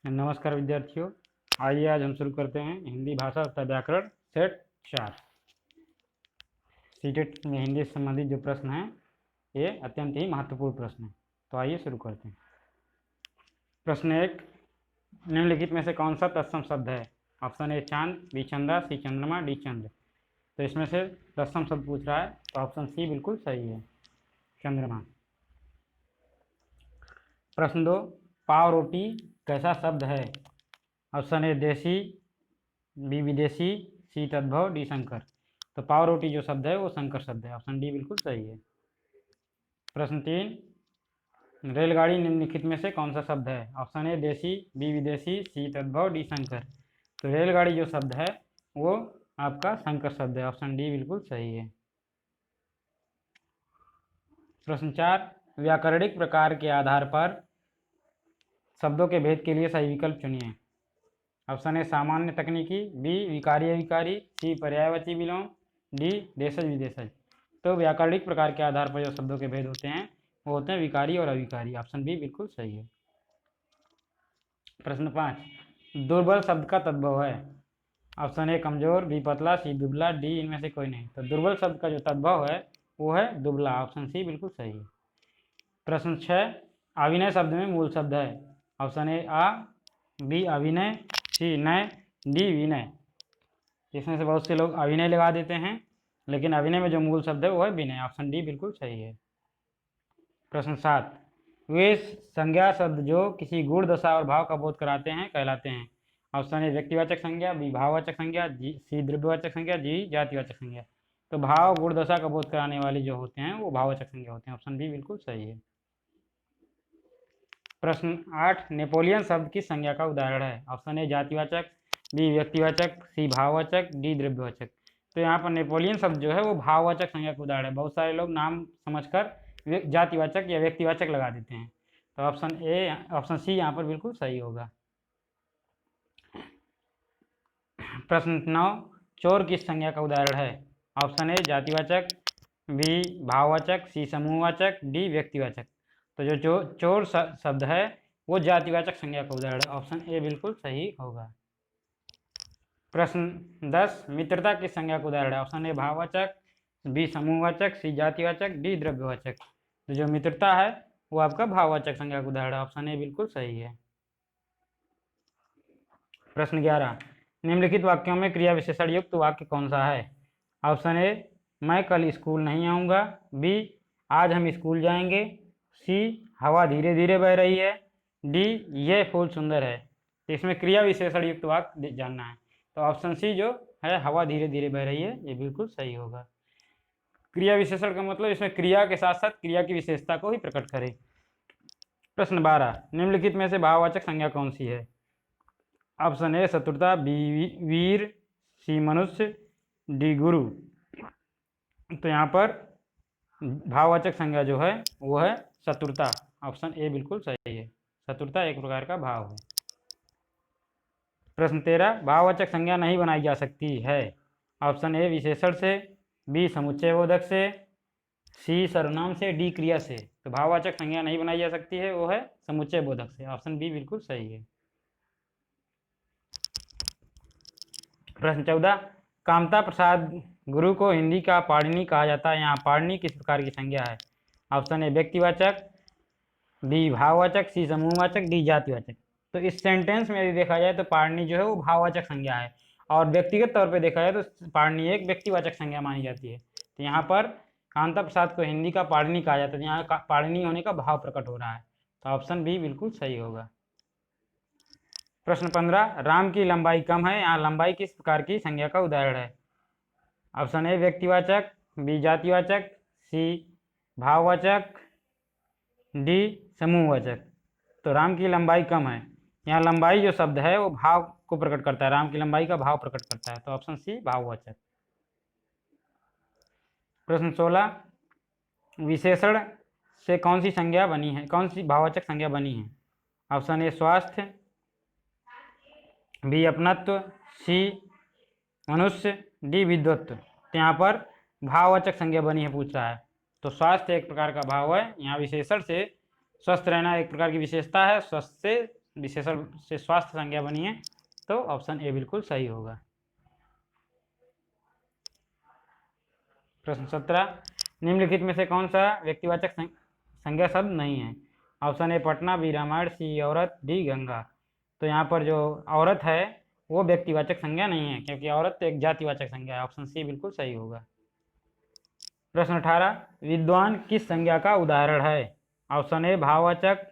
नमस्कार विद्यार्थियों, आइए आज हम शुरू करते हैं हिंदी भाषा तथा व्याकरण सेट 4। सीटेट में हिंदी से संबंधित जो प्रश्न हैं ये अत्यंत ही महत्वपूर्ण प्रश्न हैं। तो आइए शुरू करते हैं। प्रश्न 1, निम्नलिखित में से कौन सा तत्सम शब्द है? ऑप्शन ए चांद, बी चंदा, सी चंद्रमा, डी चंद्र। तो इसमें से तत्सम शब्द पूछ रहा है, तो ऑप्शन सी बिल्कुल सही है, चंद्रमा। प्रश्न 2, पाव रोटी कैसा शब्द है? ऑप्शन ए देसी, बी विदेशी, सी तद्भव, डी शंकर। तो पाव रोटी जो शब्द है वो शंकर शब्द है, ऑप्शन डी बिल्कुल सही है। प्रश्न 3, रेलगाड़ी निम्नलिखित में से कौन सा शब्द है? ऑप्शन ए देसी, बी विदेशी, सी तद्भव, डी शंकर। तो रेलगाड़ी जो शब्द है वो आपका शंकर शब्द है, ऑप्शन डी बिल्कुल सही है। प्रश्न 4, व्याकरणिक प्रकार के आधार पर शब्दों के भेद के लिए सही विकल्प चुनिए। ऑप्शन ए सामान्य तकनीकी, बी विकारी अविकारी, सी पर्यायवाची विलोम, डी देशज विदेशज। तो व्याकरणिक प्रकार के आधार पर जो शब्दों के भेद होते हैं वो होते हैं विकारी और अविकारी, ऑप्शन बी बिल्कुल सही है। प्रश्न 5, दुर्बल शब्द का तद्भव है। ऑप्शन ए कमजोर, बी पतला, सी दुबला, डी इनमें से कोई नहीं। तो दुर्बल शब्द का जो तद्भव है वो है दुबला, ऑप्शन सी बिल्कुल सही है। प्रश्न 6, अभिनय शब्द में मूल शब्द है। ऑप्शन ए आ, बी अभिनय, सी नय, डी विनय। इसमें से बहुत से लोग अभिनय लगा देते हैं, लेकिन अभिनय में जो मूल शब्द है वो है विनय, ऑप्शन डी बिल्कुल सही है। प्रश्न 7, वे संज्ञा शब्द जो किसी गुण दशा और भाव का बोध कराते हैं कहलाते हैं। ऑप्शन ए व्यक्तिवाचक संज्ञा, बी भाववाचक संज्ञा, सी द्रव्यवाचक संज्ञा, डी जातिवाचक संज्ञा। तो भाव गुण दशा का बोध कराने वाले जो होते हैं वो भाववाचक संज्ञा होते हैं, ऑप्शन बी बिल्कुल सही है। प्रश्न 8, नेपोलियन शब्द की संज्ञा का उदाहरण है। ऑप्शन ए जातिवाचक, बी व्यक्तिवाचक, सी भाववाचक, डी द्रव्यवाचक। तो यहाँ पर नेपोलियन शब्द जो है वो भाववाचक संज्ञा का उदाहरण है। बहुत सारे लोग नाम समझकर जातिवाचक या व्यक्तिवाचक लगा देते हैं, तो ऑप्शन सी यहाँ पर बिल्कुल सही होगा। प्रश्न 9, चोर किस संज्ञा का उदाहरण है? ऑप्शन ए जातिवाचक, बी भाववाचक, सी समूहवाचक, डी व्यक्तिवाचक। तो जो चोर शब्द है वो जातिवाचक संज्ञा का उदाहरण है, ऑप्शन ए बिल्कुल सही होगा। प्रश्न 10, मित्रता की संज्ञा का उदाहरण है। ऑप्शन ए भाववाचक, बी समूहवाचक, सी जातिवाचक, डी द्रव्यवाचक। तो जो मित्रता है वो आपका भाववाचक संज्ञा का उदाहरण है, ऑप्शन ए बिल्कुल सही है। प्रश्न 11, निम्नलिखित वाक्यों में क्रिया विशेषण युक्त वाक्य कौन सा है? ऑप्शन ए मैं कल स्कूल नहीं आऊँगा, बी आज हम स्कूल जाएंगे, सी हवा धीरे धीरे बह रही है, डी ये फूल सुंदर है। तो इसमें क्रिया विशेषण युक्त वाक्य जानना है, तो ऑप्शन सी जो है हवा धीरे धीरे बह रही है ये बिल्कुल सही होगा। क्रिया विशेषण का मतलब इसमें क्रिया के साथ साथ क्रिया की विशेषता को ही प्रकट करे। प्रश्न 12, निम्नलिखित में से भाववाचक संज्ञा कौन सी है? ऑप्शन ए शत्रुता, बी वीर, सी मनुष्य, डी गुरु। तो यहाँ पर भाववाचक संज्ञा जो है वो है शत्रुता, ऑप्शन ए बिल्कुल सही है। शत्रुता एक प्रकार का भाव है। प्रश्न 13, भाववाचक संज्ञा नहीं बनाई जा सकती है। ऑप्शन ए विशेषण से, बी समुच्चयबोधक से, सी सर्वनाम से, डी क्रिया से। तो भाववाचक संज्ञा नहीं बनाई जा सकती है वो है समुच्चयबोधक से, ऑप्शन बी बिल्कुल सही है। प्रश्न 14, कामता प्रसाद गुरु को हिंदी का पाणिनि कहा जाता है। यहाँ पाणिनि किस प्रकार की संज्ञा है? ऑप्शन ए व्यक्तिवाचक, बी भाववाचक, सी समूहवाचक, डी जातिवाचक। तो इस सेंटेंस में यदि देखा जाए तो पाणिनि जो है वो भाववाचक संज्ञा है, और व्यक्तिगत तौर पे देखा जाए तो पाणिनि एक व्यक्तिवाचक संज्ञा मानी जाती है। तो यहाँ पर कामता प्रसाद को हिंदी का पाणिनि कहा जाता है, यहाँ पाणिनि होने का भाव प्रकट हो रहा है, तो ऑप्शन बी बिल्कुल सही होगा। प्रश्न 15, राम की लंबाई कम है। यहाँ लंबाई किस प्रकार की संज्ञा का उदाहरण है? ऑप्शन ए व्यक्तिवाचक, बी जातिवाचक, सी भाववाचक, डी समूहवाचक। तो राम की लंबाई कम है, यहाँ लंबाई जो शब्द है वो भाव को प्रकट करता है, राम की लंबाई का भाव प्रकट करता है, तो ऑप्शन सी भाववाचक। प्रश्न 16, विशेषण से कौन सी संज्ञा बनी है, कौन सी भाववाचक संज्ञा बनी है? ऑप्शन ए स्वास्थ्य, बी अपनत्व, सी मनुष्य, डी विद्वत्व। तो यहाँ पर भाववाचक संज्ञा बनी है पूछ रहा है, तो स्वास्थ्य एक प्रकार का भाव है, यहाँ विशेषण से स्वस्थ रहना एक प्रकार की विशेषता है, स्वस्थ से विशेषण से स्वास्थ्य संज्ञा बनी है, तो ऑप्शन ए बिल्कुल सही होगा। प्रश्न 17, निम्नलिखित में से कौन सा व्यक्तिवाचक संज्ञा शब्द नहीं है? Option A Patna, B Ramayan, C औरत, डी गंगा। तो यहाँ पर जो औरत है वो व्यक्तिवाचक संज्ञा नहीं है, क्योंकि औरत तो एक जातिवाचक संज्ञा है। ऑप्शन सी बिल्कुल सही होगा। प्रश्न 18, विद्वान किस संज्ञा का उदाहरण है? ऑप्शन ए भाववाचक,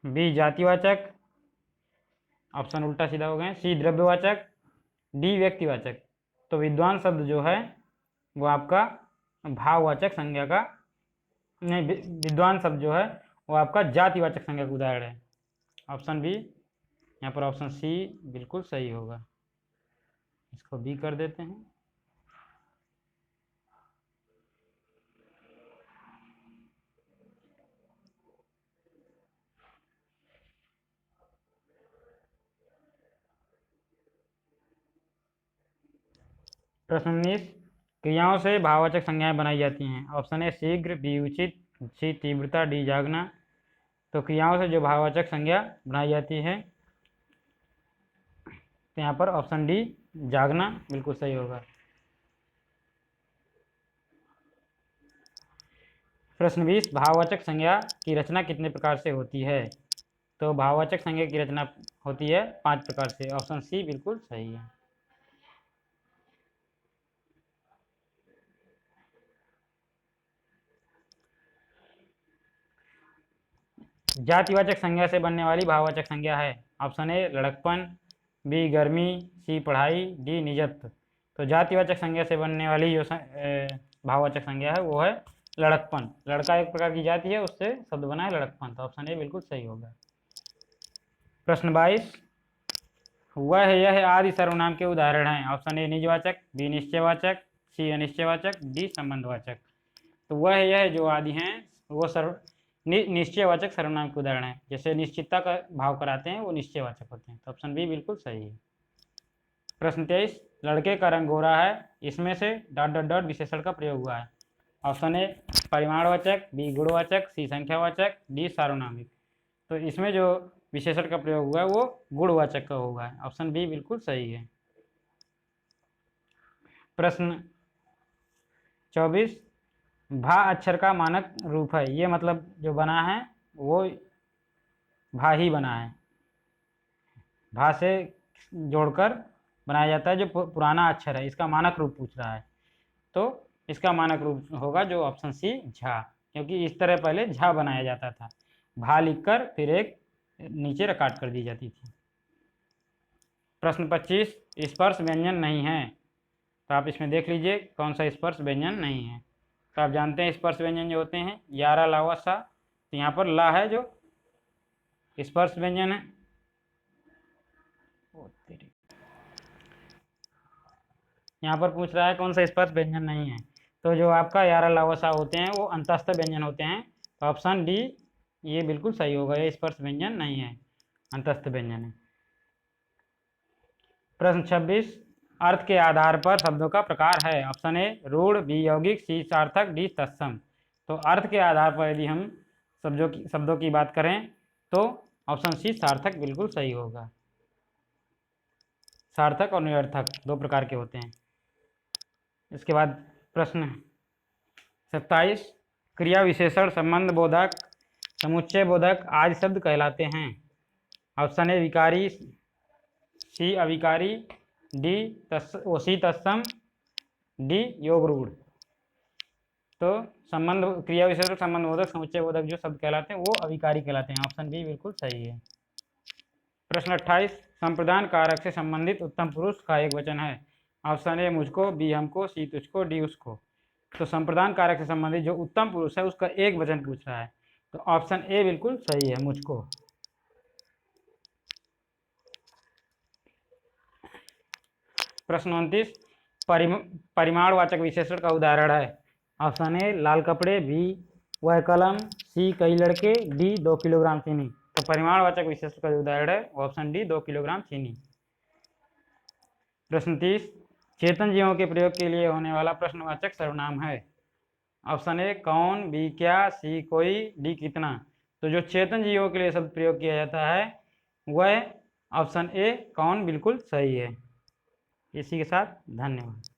बी जातिवाचक, ऑप्शन उल्टा सीधा हो गए, सी द्रव्यवाचक, डी व्यक्तिवाचक। तो विद्वान शब्द जो है वो आपका भाववाचक संज्ञा का नहीं, विद्वान शब्द जो है वो आपका जातिवाचक संज्ञा का उदाहरण है। ऑप्शन बी, यहाँ पर ऑप्शन सी बिल्कुल सही होगा। इसको बी कर देते हैं। प्रश्न 19, क्रियाओं से भाववाचक संज्ञाएं बनाई जाती हैं। ऑप्शन ए शीघ्र, बी उचित, सी तीव्रता, डी जागना। तो क्रियाओं से जो भाववाचक संज्ञा बनाई जाती है, तो यहाँ पर ऑप्शन डी जागना बिल्कुल सही होगा। प्रश्न 20, भाववाचक संज्ञा की रचना कितने प्रकार से होती है? तो भाववाचक संज्ञा की रचना होती है 5 प्रकार से। ऑप्शन सी बिल्कुल सही है। जातिवाचक संज्ञा से बनने वाली भाववाचक संज्ञा है। ऑप्शन ए लड़कपन, बी गर्मी, सी पढ़ाई, डी निजत्व। तो जातिवाचक संज्ञा से बनने वाली जो भाववाचक संज्ञा है वो है लड़कपन। लड़का एक प्रकार की जाति है, उससे शब्द बना है लड़कपन। तो ऑप्शन ए बिल्कुल सही होगा। प्रश्न 22, वह यह आदि सर्वनाम के उदाहरण हैं। ऑप्शन ए निजवाचक, बी निश्चयवाचक, सी अनिश्चयवाचक, डी संबंधवाचक। तो वह यह जो आदि हैं वो निश्चयवाचक सर्वनाम के उदाहरण है। जैसे निश्चितता का भाव कराते हैं वो निश्चयवाचक होते हैं। तो ऑप्शन बी बिल्कुल सही है। प्रश्न 23, लड़के का रंग गोरा है, इसमें से ... विशेषण का प्रयोग हुआ है। ऑप्शन ए परिमाणवाचक, बी गुणवाचक, सी संख्यावाचक, डी सार्वनामिक। तो इसमें जो विशेषण का प्रयोग हुआ है वो गुणवाचक का हुआ है। ऑप्शन बी बिल्कुल सही है। प्रश्न 24, भा अक्षर का मानक रूप है। ये मतलब जो बना है वो भा ही बना है, भा से जोड़कर बनाया जाता है। जो पुराना अक्षर है इसका मानक रूप पूछ रहा है, तो इसका मानक रूप होगा जो ऑप्शन सी झा, क्योंकि इस तरह पहले झा बनाया जाता था। भा लिखकर फिर एक नीचे रकाट कर दी जाती थी। प्रश्न 25, स्पर्श व्यंजन नहीं है। तो आप इसमें देख लीजिए कौन सा स्पर्श व्यंजन नहीं है। तो आप जानते हैं स्पर्श व्यंजन जो होते हैं यारा, लावा, सा। तो यहाँ पर ला है जो स्पर्श व्यंजन है। यहाँ पर पूछ रहा है कौन सा स्पर्श व्यंजन नहीं है। तो जो आपका यारा, लावा, सा होते हैं वो अंतस्थ व्यंजन होते हैं। तो ऑप्शन डी ये बिल्कुल सही होगा। ये स्पर्श व्यंजन नहीं है, अंतस्थ व्यंजन है। प्रश्न 26, अर्थ के आधार पर शब्दों का प्रकार है। ऑप्शन ए रूढ़, बी यौगिक, सी सार्थक, डी तत्सम। तो अर्थ के आधार पर यदि हम शब्दों की बात करें तो ऑप्शन सी सार्थक बिल्कुल सही होगा। सार्थक और निरर्थक 2 प्रकार के होते हैं। इसके बाद प्रश्न 27, क्रिया विशेषण संबंध बोधक, समुच्चय बोधक आदि शब्द कहलाते हैं। ऑप्शन ए विकारी, सी अविकारी, डी सी तत्सम, डी योग रूढ़। तो संबंध क्रिया विशेषण संबंध बोधक समुच्चय बोधक जो शब्द कहलाते हैं वो अविकारी कहलाते हैं। ऑप्शन बी बिल्कुल सही है। प्रश्न 28, संप्रदान कारक से संबंधित उत्तम पुरुष का एक वचन है। ऑप्शन ए मुझको, बी हमको, सी तुझको, डी उसको। तो संप्रदान कारक से संबंधित जो उत्तम पुरुष है उसका एक वचन पूछ रहा है। तो ऑप्शन ए बिल्कुल सही है, मुझको। प्रश्न 29, परिमाणवाचक विशेषण का उदाहरण है। ऑप्शन ए लाल कपड़े, बी वह कलम, सी कई लड़के, डी 2 किलोग्राम चीनी। तो परिमाणवाचक विशेषण का उदाहरण है ऑप्शन डी 2 किलोग्राम चीनी। प्रश्न 30, चेतन जीवों के प्रयोग के लिए होने वाला प्रश्नवाचक सर्वनाम है। ऑप्शन ए कौन, बी क्या, सी कोई, डी कितना। तो जो चेतन जीवों के लिए शब्द प्रयोग किया जाता है वह ऑप्शन ए कौन बिल्कुल सही है। इसी के साथ धन्यवाद।